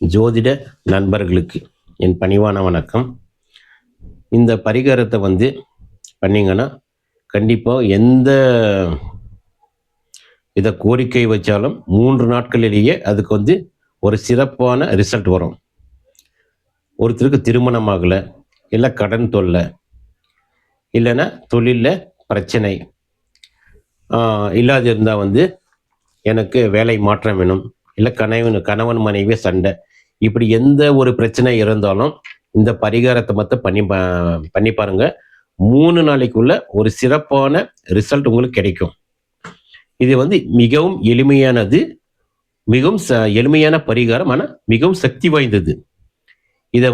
ஜோதிட நண்பர்களுக்கு என் பணிவான வணக்கம். இந்த பரிகாரத்தை பண்ணீங்கன்னா, கண்டிப்பாக எந்த இதை கோரிக்கை வச்சாலும் 3 நாட்களிலேயே அதுக்கு ஒரு சிறப்பான ரிசல்ட் வரும். ஒருத்தருக்கு திருமணம் ஆகலை, இல்லை கடன் தொல்லை, இல்லைன்னா தொழிலில் பிரச்சனை இல்லாது இருந்தால் எனக்கு வேலை மாற்றம் வேணும், இல்லை கணவன் மனைவி சண்டை, இப்படி எந்த ஒரு பிரச்சனை இருந்தாலும் இந்த பரிகாரத்தை மட்டும் பண்ணி பாருங்க. 3 நாளைக்குள்ள ஒரு சிறப்பான ரிசல்ட் உங்களுக்கு கிடைக்கும். இது மிகவும் எளிமையானது, மிகவும் எளிமையான பரிகாரம், ஆனால் மிகவும் சக்தி வாய்ந்தது. இதை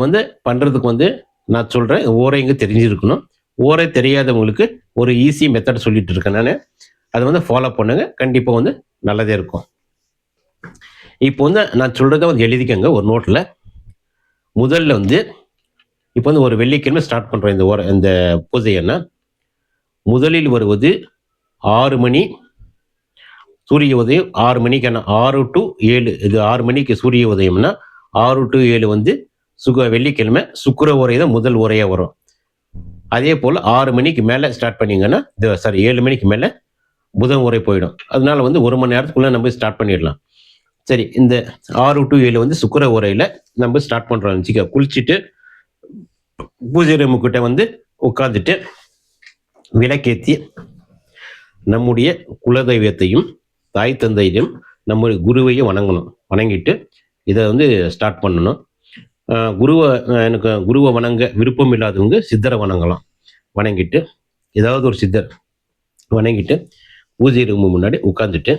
பண்றதுக்கு நான் சொல்றேன், ஓரைங்க தெரிஞ்சிருக்கணும். ஓரை தெரியாதவங்களுக்கு ஒரு ஈஸி மெத்தட் சொல்லிட்டு இருக்கேன் நான். அதை ஃபாலோ பண்ணுங்க, கண்டிப்பா நல்லதே இருக்கும். இப்போ நான் சொல்றதை எழுதிக்கங்க ஒரு நோட்ல. முதல்ல இப்போ ஒரு வெள்ளிக்கிழமை ஸ்டார்ட் பண்றோம் இந்த பூஜையன்னா. முதலில் வருவது 6 மணி சூரிய உதயம். 6 மணிக்கான 6 to 7, இது 6 மணிக்கு சூரிய உதயம்னா 6 to 7 வெள்ளிக்கிழமை சுக்கிர உரை தான் முதல் உரையா வரும். அதே போல 6 மணிக்கு மேல ஸ்டார்ட் பண்ணீங்கன்னா, 7 மணிக்கு மேல புதன் உரை போயிடும். அதனால 1 மணி நேரத்துக்குள்ள நம்ம ஸ்டார்ட் பண்ணிடலாம். சரி, இந்த 6 to 7 சுக்கிர உரையில நம்ம ஸ்டார்ட் பண்றோம் வச்சுக்க. குளிச்சுட்டு பூஜை ரூம் கிட்ட உட்காந்துட்டு விளக்கேத்தி நம்முடைய குலதெய்வத்தையும் தாய் தந்தையும் நம்முடைய குருவையும் வணங்கணும். வணங்கிட்டு இதை ஸ்டார்ட் பண்ணணும். எனக்கு குருவை வணங்க விருப்பம் இல்லாதவங்க சித்தரை வணங்கலாம். வணங்கிட்டு ஏதாவது ஒரு சித்தர் வணங்கிட்டு பூஜை ரூம் முன்னாடி உட்காந்துட்டு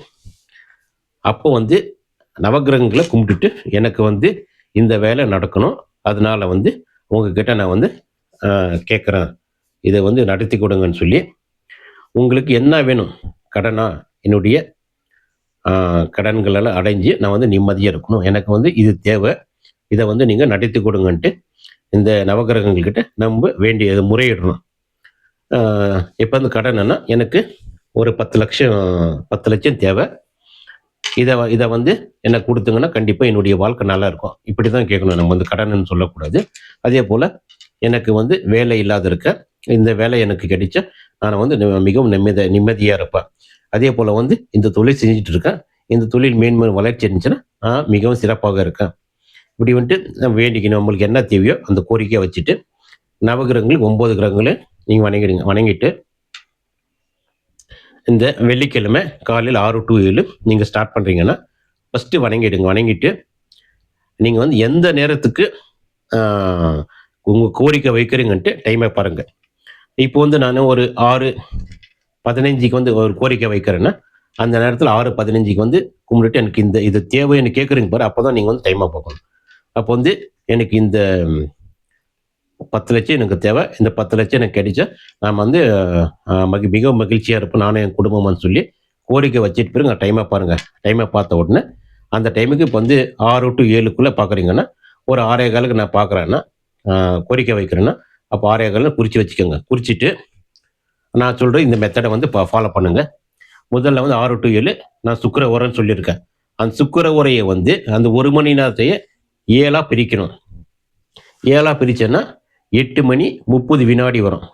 அப்போ நவகிரகங்களை கும்பிட்டுட்டு எனக்கு இந்த வேலை நடக்கணும், அதனால உங்ககிட்ட நான் கேட்குறேன், இதை நடத்தி கொடுங்கன்னு சொல்லி, உங்களுக்கு என்ன வேணும், கடனா, என்னுடைய கடன்களெல்லாம் அடைஞ்சு நான் நிம்மதியாக இருக்கணும், எனக்கு இது தேவை, இதை நீங்கள் நடத்தி கொடுங்கன்ட்டு இந்த நவகிரகங்கள்கிட்ட நம்ம வேண்டியது முறையிடணும். இப்போ கடன்னா எனக்கு ஒரு 10 லட்சம் தேவை, இதை எனக்கு கொடுத்துங்கன்னா கண்டிப்பாக என்னுடைய வாழ்க்கை நல்லா இருக்கும். இப்படி தான் கேட்கணும், நம்ம கடன்னு சொல்லக்கூடாது. அதே போல் எனக்கு வேலை இல்லாத இருக்க, இந்த வேலை எனக்கு கிடைச்சா நான் மிகவும் நிம்மதியாக இருப்பேன். அதே போல் இந்த தொழில் செஞ்சுட்டு இருக்கேன், இந்த தொழில் மேன்மேலும் வளர்ச்சி இருந்துச்சுன்னா நான் மிகவும் சிறப்பாக இருக்கேன். இப்படி நம்ம வேண்டிக்கணும். நம்மளுக்கு என்ன தேவையோ அந்த கோரிக்கையை வச்சுட்டு நவகிரகங்கள் 9 கிரகங்களை நீங்கள் வணங்கிடுங்க. வணங்கிட்டு இந்த வெள்ளிக்கிழமை காலையில் 6 to 7 நீங்கள் ஸ்டார்ட் பண்ணுறீங்கன்னா ஃபஸ்ட்டு வணங்கிடுங்க. வணங்கிட்டு நீங்கள் எந்த நேரத்துக்கு உங்கள் கோரிக்கை வைக்கிறீங்கன்ட்டு டைமை பாருங்கள். இப்போ நான் ஒரு 6:15க்கு ஒரு கோரிக்கை வைக்கிறேன்னா அந்த நேரத்தில் 6:15க்கு கும்பிட்டுட்டு எனக்கு இது தேவைன்னு கேட்குறீங்க பாரு, அப்போ தான் நீங்கள் டைமாக பார்க்கணும். அப்போ எனக்கு இந்த 10 லட்சம் எனக்கு தேவை, இந்த 10 லட்சம் எனக்கு கிடைச்சா நான் மிகவும் மகிழ்ச்சியாக இருப்பேன், நானும் என் குடும்பம்னு சொல்லி கோரிக்கை வச்சுட்டு பிறகு டைமை பாருங்கள். டைமை பார்த்த உடனே அந்த டைமுக்கு இப்போ 6 to 7க்குள்ளே பார்க்குறீங்கன்னா, ஒரு 6:15க்கு நான் பார்க்குறேன்னா கோரிக்கை வைக்கிறேன்னா அப்போ 6:15 குறித்து வச்சுக்கோங்க. குறிச்சிட்டு நான் சொல்கிற இந்த மெத்தடை ஃபாலோ பண்ணுங்கள். முதல்ல 6 to 7 நான் சுக்கிர உரைன்னு சொல்லியிருக்கேன். அந்த சுக்கிர உரையை அந்த 1 மணி நேரத்தையே 7ஆக பிரிக்கணும். 7ஆக பிரிச்சேன்னா 8 மணி 30 வினாடி வரும்.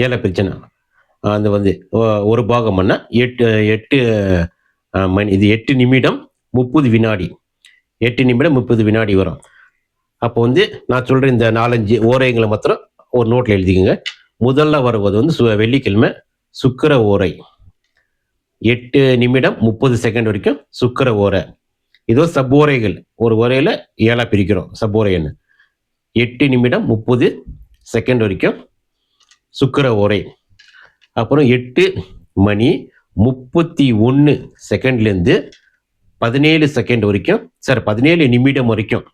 7 பிரிச்சேன்னா அந்த ஒரு பாகம் பண்ணால் 8 மணி, இது 8 நிமிடம் 30 வினாடி, 8 நிமிடம் 30 வினாடி வரும். அப்போ நான் சொல்கிற இந்த 4-5 ஓரைங்களை மாத்திரம் ஒரு நோட்டில் எழுதிக்கோங்க. முதல்ல வருவது வெள்ளிக்கிழமை சுக்கிர ஓரை 8 நிமிடம் 30 செகண்ட் வரைக்கும் சுக்கிர ஓரை. இதோ சப் ஓரைகள், ஒரு ஓரையில் 7ஆக பிரிக்கிறோம் சப் ஓரைன்னு. 8 நிமிடம் 30 செகண்ட் வரைக்கும் சுக்கிர ஓரை. அப்புறம் 8 மணி 31 செகண்ட்லேருந்து 17 செகண்ட் வரைக்கும், 17 நிமிடம் வரைக்கும்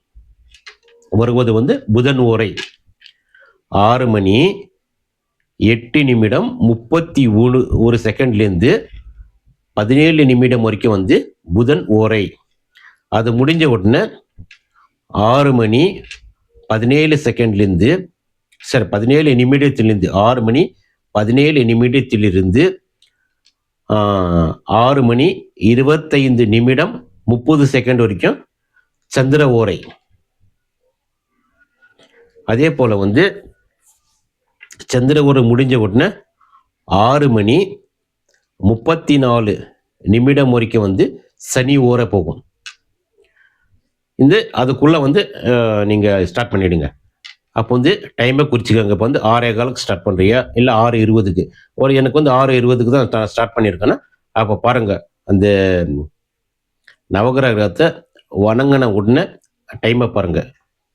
வருவது புதன் ஓரை. 6 மணி 8 நிமிடம் 31 செகண்ட்லேருந்து 17 நிமிடம் வரைக்கும் புதன் ஓரை. அது முடிஞ்ச உடனே 6 மணி 17 செகண்ட்லேருந்து 17 நிமிடத்திலிருந்து 6 மணி 17 நிமிடத்திலிருந்து 6 மணி 25 நிமிடம் 30 செகண்ட் வரைக்கும் சந்திர ஓரை. அதே போல வந்து சந்திர ஓரை முடிஞ்ச உடனே 6 மணி 34 நிமிடம் வரைக்கும் வந்து சனி ஓரை போகும். அதுக்குள்ள வந்து நீங்க ஸ்டார்ட் பண்ணிடுங்க. அப்போ வந்து டைமை குறிச்சுக்கோங்க. இப்போ வந்து 6:15க்கு ஸ்டார்ட் பண்றியா, இல்லை 6:20க்கு. எனக்கு வந்து 6:20க்கு தான் ஸ்டார்ட் பண்ணியிருக்கேன்னா, அப்போ பாருங்க, அந்த நவகிரகத்தை வணங்கின உடனே டைமை பாருங்க.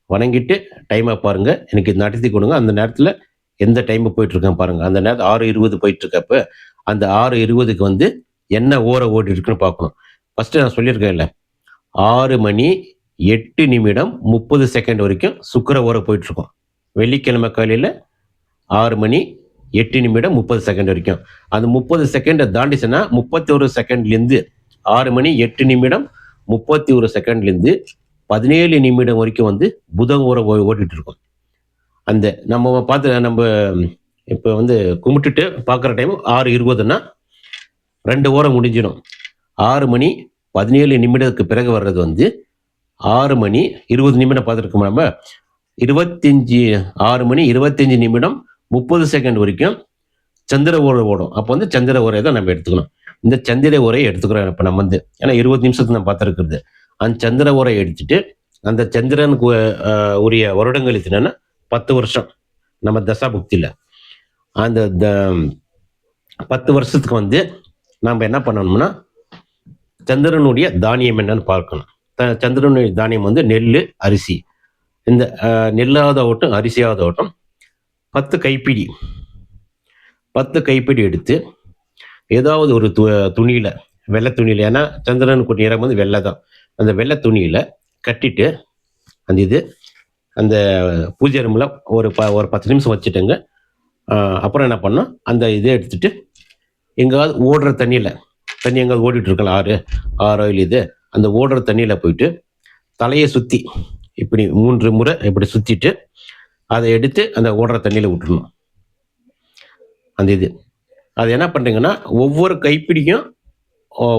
வணங்கிட்டு டைமை பாருங்க. எனக்கு நடத்தி கொடுங்க. அந்த நேரத்தில் எந்த டைம் போயிட்டு இருக்கேன் பாருங்க. அந்த நேரத்தில் 6:20 போயிட்டு இருக்கப்ப அந்த 6:20க்கு வந்து என்ன ஓரை ஓடி இருக்குன்னு பார்க்கணும். ஃபர்ஸ்ட் நான் சொல்லியிருக்கேன்ல, 6 மணி 8 நிமிடம் 30 செகண்ட் வரைக்கும் சுக்கிர ஓரை போயிட்டு இருக்கும். வெள்ளிக்கிழமை காலையில் 6 மணி 8 நிமிடம் 30 செகண்ட் வரைக்கும். அந்த 30 செகண்டை தாண்டிச்சுன்னா 31 செகண்ட்லேருந்து 6 மணி 8 நிமிடம் 31 செகண்ட்லேருந்து 17 நிமிடம் வரைக்கும் வந்து புதன் ஓரை ஓடிட்டு இருக்கும். அந்த நம்ம இப்போ வந்து கும்பிட்டுட்டு பார்க்குற டைம் 6:20ன்னா 2 ஓரை முடிஞ்சிடும். 6 மணி 17 நிமிடத்துக்கு பிறகு வர்றது வந்து 6 மணி 20 நிமிடம் பார்த்துருக்கோம். நம்ம 6 மணி 25 நிமிடம் 30 செகண்ட் வரைக்கும் சந்திர ஓரை ஓடும். அப்போ வந்து சந்திர ஓரை தான் நம்ம எடுத்துக்கணும். இந்த சந்திர ஓரையை எடுத்துக்கிறோம். இப்போ நம்ம வந்து ஏன்னா 20 நிமிஷத்துக்கு நம்ம பார்த்துருக்குறது. அந்த சந்திர ஓரை எடுத்துட்டு அந்த சந்திரனுக்கு உரிய வருடங்கள் எத்தனைன்னா 10 வருஷம் நம்ம தசாபுக்தியில். அந்த 10 வருஷத்துக்கு வந்து நம்ம என்ன பண்ணணும்னா, சந்திரனுடைய தானியம் என்னன்னு பார்க்கணும். சந்திரனுடைய தானியம் வந்து நெல், அரிசி. இந்த நெல்லாவதாகட்டும் அரிசியாவதாகட்டும் 10 கைப்பிடி எடுத்து ஏதாவது ஒரு துணியில், வெள்ளை துணியில், ஏன்னா சந்திரனுக்கு நிறம் வந்து வெள்ளை தான், அந்த வெள்ளை துணியில் கட்டிட்டு அந்த பூஜை ரூமில் ஒரு 10 நிமிஷம் வச்சுட்டுங்க. அப்புறம் என்ன பண்ணோம், அந்த இதை எடுத்துட்டு எங்காவது ஓடுற தண்ணி எங்காவது ஓடிட்டு இருக்கலாம், ஆறோ இல்லை அந்த ஓடுற தண்ணியில் போயிட்டு தலையை சுற்றி இப்படி 3 முறை இப்படி சுற்றிட்டு அதை எடுத்து அந்த ஓடுற தண்ணியில் விட்டுறணும். அது என்ன பண்ணுறீங்கன்னா, ஒவ்வொரு கைப்பிடிக்கும்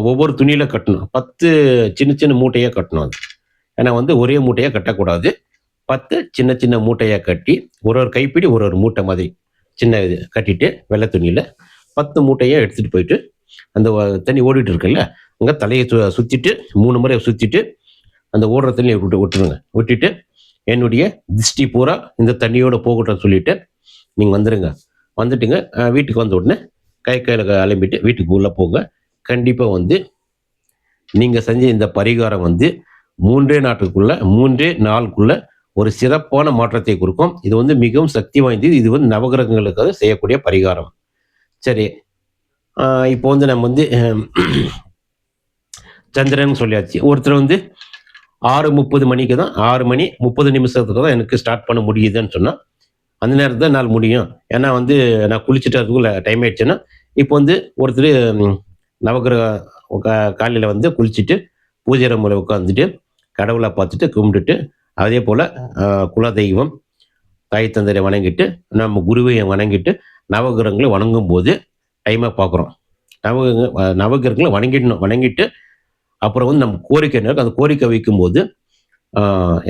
ஒவ்வொரு துணியில் கட்டணும். 10 சின்ன சின்ன மூட்டையாக கட்டணும். அது ஏன்னா வந்து ஒரே மூட்டையாக கட்டக்கூடாது. 10 சின்ன சின்ன மூட்டையாக கட்டி ஒரு கைப்பிடி ஒரு மூட்டை மாதிரி சின்ன இது கட்டிட்டு வெள்ளை துணியில் 10 மூட்டையாக எடுத்துகிட்டு போயிட்டு அந்த தண்ணி ஓடிட்டு இருக்குல்ல, அங்கே தலையை சுற்றிட்டு 3 முறை சுற்றிட்டு அந்த ஓடுற தண்ணியை விட்டுருங்க. விட்டுட்டு என்னுடைய திருஷ்டி பூரா இந்த தண்ணியோட போகட்டும் சொல்லிட்டு நீங்கள் வந்துட்டுங்க. வீட்டுக்கு வந்த உடனே கையில் அலம்பிட்டு வீட்டுக்கு உள்ளே போங்க. கண்டிப்பாக வந்து நீங்கள் செஞ்ச இந்த பரிகாரம் வந்து 3 நாளுக்குள்ள ஒரு சிறப்பான மாற்றத்தை கொடுக்கும். இது வந்து மிகவும் சக்தி வாய்ந்தது. இது வந்து நவகிரகங்களுக்காக செய்யக்கூடிய பரிகாரம். சரி, இப்போ வந்து நம்ம வந்து சந்திரன் சொல்லியாச்சு. ஒருத்தர் வந்து 6:30 மணிக்கு தான், 6 மணி 30 நிமிஷத்துக்கு தான் எனக்கு ஸ்டார்ட் பண்ண முடியுதுன்னு சொன்னால் அந்த நேரத்தில் தான் என்னால் முடியும். ஏன்னா வந்து நான் குளிச்சுட்டு அதுக்குள்ள டைம் ஆயிடுச்சுன்னா, இப்போ வந்து ஒருத்தர் நவகிரக காலையில் வந்து குளிச்சுட்டு பூஜை ரூமில் உட்காந்துட்டு கடவுளை பார்த்துட்டு கும்பிட்டுட்டு, அதே போல் குலதெய்வம் தாய் தந்தையை வணங்கிட்டு நம்ம குருவையை வணங்கிட்டு நவகிரகங்களை வணங்கும் போது டைமை பார்க்குறோம். நவகிரகங்களை வணங்கிட்டு அப்புறம் வந்து நம்ம கோரிக்கை இருக்கு. அந்த கோரிக்கை வைக்கும்போது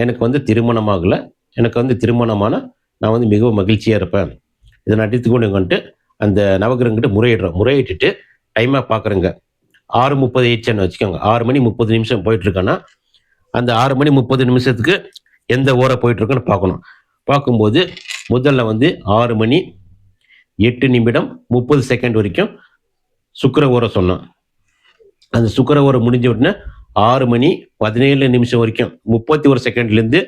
எனக்கு வந்து திருமணமாகலை, எனக்கு வந்து திருமணமான நான் வந்து மிகவும் மகிழ்ச்சியாக இருப்பேன், இதை நடித்துக்கொண்டு வந்துட்டு அந்த நவகிரகங்கிட்ட முறையிட்டுட்டு டைமாக பார்க்குறேங்க. 6:30 ஆயிடுச்சுன்னு வச்சுக்கோங்க. 6 மணி 30 நிமிஷம் போயிட்டுருக்கேன்னா அந்த 6 மணி 30 நிமிஷத்துக்கு எந்த ஓரை போயிட்டுருக்குன்னு பார்க்கணும். பார்க்கும்போது முதல்ல வந்து 6 மணி 8 நிமிடம் 30 செகண்ட் வரைக்கும் சுக்கிர ஓரை சொன்னோம். அந்த சுக்கிர ஓரை முடிஞ்ச உடனே 6 மணி 17 நிமிஷம் வரைக்கும் 31 செகண்ட்லேருந்து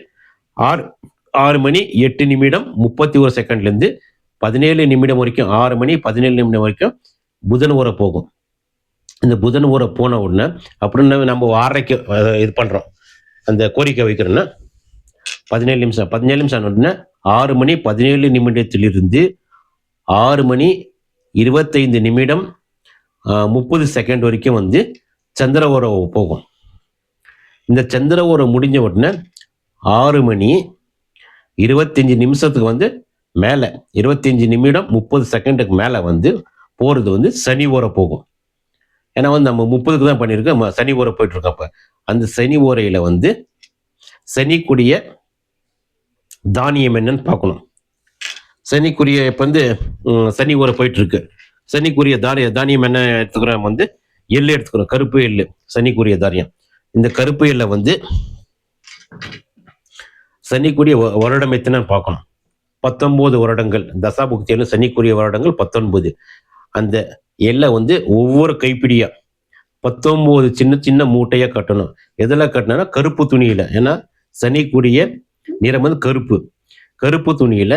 6 மணி 8 நிமிடம் 31 செகண்ட்லேருந்து 17 நிமிடம் வரைக்கும் 6 மணி 17 நிமிடம் வரைக்கும் புதன் ஓரை போகும். இந்த புதன் ஓரை போன உடனே அப்புறம் நம்ம 6:30க்கு இது பண்ணுறோம், அந்த கோரிக்கை வைக்கிறோன்னா 17 நிமிஷம் உடனே 6 மணி 17 நிமிடத்திலிருந்து 6 மணி 25 நிமிடம் 30 செகண்ட் வரைக்கும் வந்து சந்திர ஓரை போகும். இந்த சந்திர ஓரை முடிஞ்ச உடனே 6 மணி 25 நிமிஷத்துக்கு வந்து மேலே 25 நிமிடம் 30 செகண்டுக்கு மேலே வந்து போகிறது வந்து சனி ஓரை போகும். ஏன்னா வந்து நம்ம 30க்கு தான் பண்ணியிருக்கோம், சனி ஓரை போயிட்டுருக்கோம். அப்போ அந்த சனி ஓரையில் வந்து சனிக்குரிய தானியம் என்னன்னு பார்க்கணும். சனிக்குரிய இப்போ வந்து சனி ஊற போயிட்டு இருக்கு. சனிக்குரிய தானியம் என்ன எடுத்துக்கிறோம் வந்து எள்ளு எடுத்துக்கிறோம். கருப்பு எள்ளு சனிக்குரிய தானியம். இந்த கருப்பு எள்ளை வந்து சனிக்குரிய வருடம் எத்தனை பார்க்கணும். 19 வருடங்கள் தசாபுக்தியில சனிக்குரிய வருடங்கள் 19. அந்த எல்லை வந்து ஒவ்வொரு கைப்பிடியா 19 சின்ன சின்ன மூட்டையா கட்டணும். எதில் கட்டணும்னா கருப்பு துணியில. ஏன்னா சனிக்குரிய நிறம் வந்து கருப்பு. கருப்பு துணியில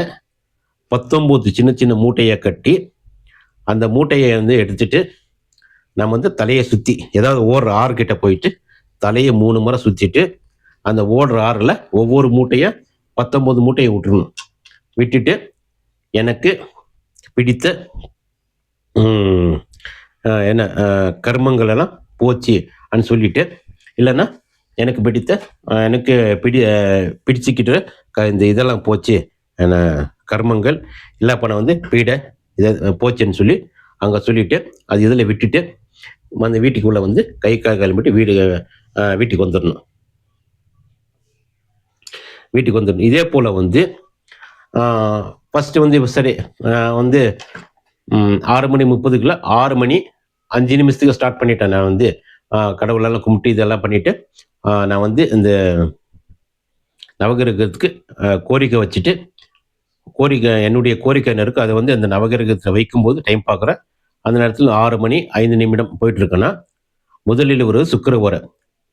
19 சின்ன சின்ன மூட்டையை கட்டி அந்த மூட்டையை வந்து எடுத்துட்டு நம்ம வந்து தலையை சுற்றி ஏதாவது ஓடுற ஆறு கிட்ட போயிட்டு தலையை 3 முறை சுற்றிட்டு அந்த ஓடுற ஆறில் ஒவ்வொரு மூட்டையை 19 மூட்டையை விட்டுறணும். விட்டுட்டு எனக்கு பிடித்த என்ன கர்மங்கள் எல்லாம் போச்சு அப்படின்னு சொல்லிட்டு, இல்லைன்னா எனக்கு பிடித்த எனக்கு பிடிச்சிக்கிட்டு இந்த இதெல்லாம் போச்சு கர்மங்கள் இல்லை பண்ண வந்து பீடை இதை போச்சுன்னு சொல்லி அங்கே சொல்லிட்டு அது இதில் விட்டுட்டு அந்த வீட்டுக்குள்ளே வந்து கை கால் கிளம்பிட்டு வீட்டுக்கு வந்துடணும். வீட்டுக்கு வந்துடணும். இதே போல் வந்து ஃபஸ்ட்டு வந்து சரி வந்து 6:30 6:05 ஸ்டார்ட் பண்ணிட்டேன். நான் வந்து கடவுளெல்லாம் கும்பிட்டு இதெல்லாம் பண்ணிவிட்டு நான் வந்து இந்த நவகிரகத்துக்கு கோரிக்கை வச்சுட்டு என்னுடைய கோரிக்கை என்ன இருக்குது அதை வந்து அந்த நவகிரகத்தில் வைக்கும்போது டைம் பார்க்குறேன். அந்த நேரத்தில் 6:05 போயிட்டுருக்குன்னா முதலில் ஒரு சுக்கிரஹோரை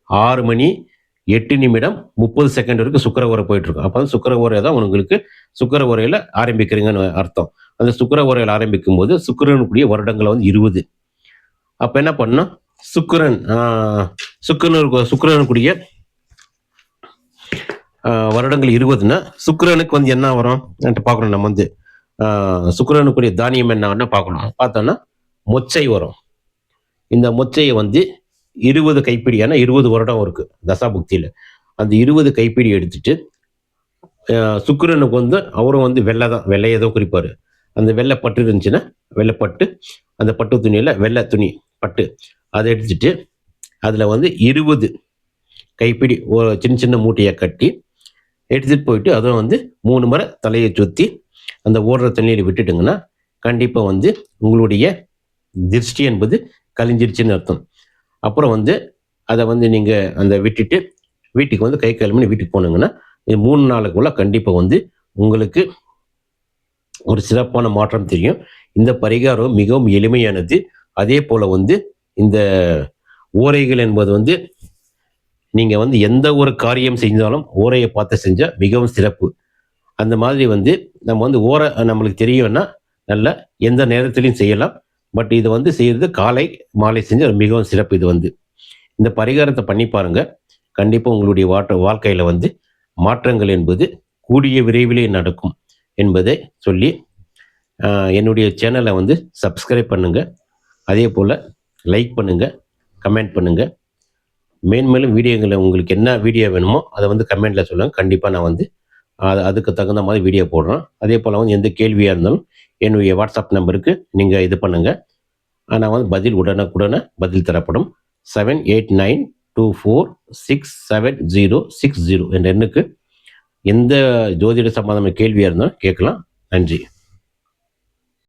6:08:30 வரைக்கும் சுக்கிரஹோரை போயிட்டுருக்கும். அப்போ வந்து சுக்கிரஹோரை தான் உங்களுக்கு சுக்கிரஹோரையில் ஆரம்பிக்கிறீங்கன்னு அர்த்தம். அந்த சுக்கிரஹோரையில் ஆரம்பிக்கும் போது சுக்கிரனுக்குரிய வருடங்களை வந்து 20. அப்போ என்ன பண்ணோம், சுக்கிரனுக்குரிய வருடங்கள் 20ன்னா சுக்கிரனுக்கு வந்து என்ன வரும் பார்க்கணும். நம்ம வந்து சுக்கிரனுக்குரிய தானியம் என்ன பார்க்கணும். பார்த்தோன்னா மொச்சை வரும். இந்த மொச்சையை வந்து 20 கைப்பிடி, ஏன்னா 20 வருடம் இருக்குது தசாபுக்தியில். அந்த 20 கைப்பிடி எடுத்துட்டு சுக்கிரனுக்கு வந்து அவரும் வந்து வெள்ளையை தான் குறிப்பார். அந்த வெள்ளை பட்டு இருந்துச்சுன்னா வெள்ளைப்பட்டு அந்த பட்டு துணியில் வெள்ளை துணி பட்டு அதை எடுத்துட்டு அதில் வந்து 20 கைப்பிடி சின்ன சின்ன மூட்டையை கட்டி எடுத்துகிட்டு போயிட்டு அதை வந்து 3 முறை தலையை சுற்றி அந்த ஓடுற தண்ணியில் விட்டுட்டுங்கன்னா கண்டிப்பாக வந்து உங்களுடைய திருஷ்டி என்பது கழிஞ்சிருச்சுன்னு அர்த்தம். அப்புறம் வந்து அதை வந்து நீங்கள் அந்த விட்டுட்டு வீட்டுக்கு வந்து கை கிளம்பி வீட்டுக்கு போனீங்கன்னா 3 நாளுக்குள்ள கண்டிப்பாக வந்து உங்களுக்கு ஒரு சிறப்பான மாற்றம் தெரியும். இந்த பரிகாரம் மிகவும் எளிமையானது. அதே போல் வந்து இந்த ஓரைகள் என்பது வந்து நீங்கள் வந்து எந்த ஒரு காரியம் செஞ்சாலும் ஓரையை பார்த்து செஞ்சால் மிகவும் சிறப்பு. அந்த மாதிரி வந்து நம்ம வந்து ஓரை நம்மளுக்கு தெரியும்னா நல்ல எந்த நேரத்துலையும் செய்யலாம். பட் இது வந்து செய்கிறது காலை மாலை செஞ்சால் மிகவும் சிறப்பு. இது வந்து இந்த பரிகாரத்தை பண்ணி பாருங்கள். கண்டிப்பாக உங்களுடைய வாழ்க்கையில் வந்து மாற்றங்கள் என்பது கூடிய விரைவிலே நடக்கும் என்பதை சொல்லி என்னுடைய சேனலை வந்து சப்ஸ்கிரைப் பண்ணுங்கள். அதே போல் லைக் பண்ணுங்கள், கமெண்ட் பண்ணுங்கள். மேன்மேலும் வீடியோங்களை உங்களுக்கு என்ன வீடியோ வேணுமோ அதை வந்து கமெண்டில் சொல்லுங்கள். கண்டிப்பாக நான் வந்து அதுக்கு தகுந்த மாதிரி வீடியோ போடுறேன். அதே போல் வந்து எந்த கேள்வியாக இருந்தாலும் என்னுடைய வாட்ஸ்அப் நம்பருக்கு நீங்கள் இது பண்ணுங்கள். நான் வந்து பதில் உடனுக்குடனே பதில் தரப்படும். 7892467060 என்ற எண்ணுக்கு எந்த ஜோதிட சம்பந்தமான கேள்வியாக இருந்தாலும் கேட்கலாம். நன்றி.